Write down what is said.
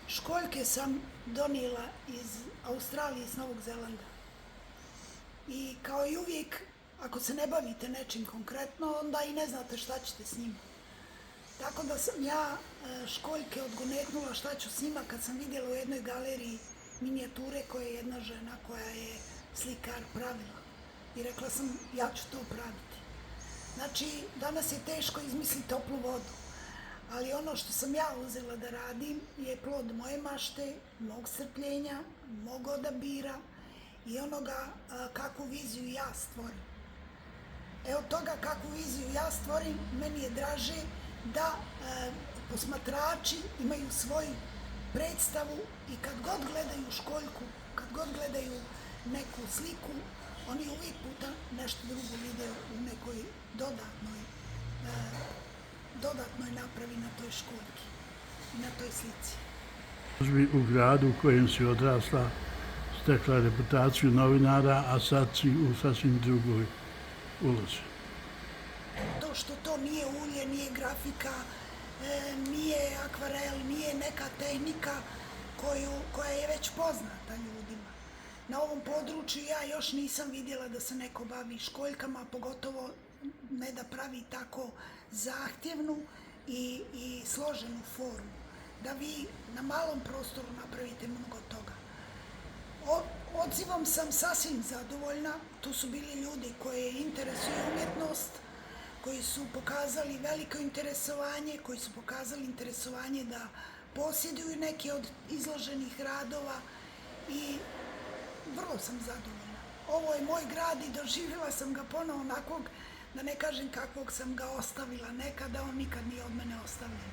Školjke sam donijela iz Australije, iz Novog Zelanda. I kao i uvijek, ako se ne bavite nečim konkretno, onda i ne znate šta ćete s njima. Tako da sam ja školjke odgonetnula šta ću s njima kad sam vidjela u jednoj galeriji minijature koje je jedna žena koja je slikar pravila. I rekla sam, ja ću to praviti. Znači, danas je teško izmisliti toplu vodu. Ali ono što sam ja uzela da radim je plod moje mašte, mog strpljenja, mog odabira i onoga kakvu viziju ja stvorim. Od toga kakvu viziju ja stvorim, meni je draže da posmatrači imaju svoju predstavu i kad god gledaju školjku, kad god gledaju neku sliku, oni uvijek puta nešto drugo vide u nekoj dodatnoj napravi na toj školjki i na toj slici. U gradu u kojem si odrasla stekla reputaciju novinara, a sad si u sasvim drugoj ulozi. To što to nije ulje, nije grafika, nije akvarel, nije neka tehnika koja je već poznata ljudima. Na ovom području ja još nisam vidjela da se neko bavi školjkama, pogotovo ne da pravi tako zahtjevnu i složenu formu, da vi na malom prostoru napravite mnogo toga. Odzivom sam sasvim zadovoljna, tu su bili ljudi koje interesuje umjetnost, koji su pokazali veliko interesovanje, koji su pokazali interesovanje da posjeduju neke od izloženih radova i vrlo sam zadovoljna. Ovo je moj grad i doživjela sam ga ponovo onakvog, da ne kažem kakvog sam ga ostavila nekada, on nikad nije od mene ostavljen.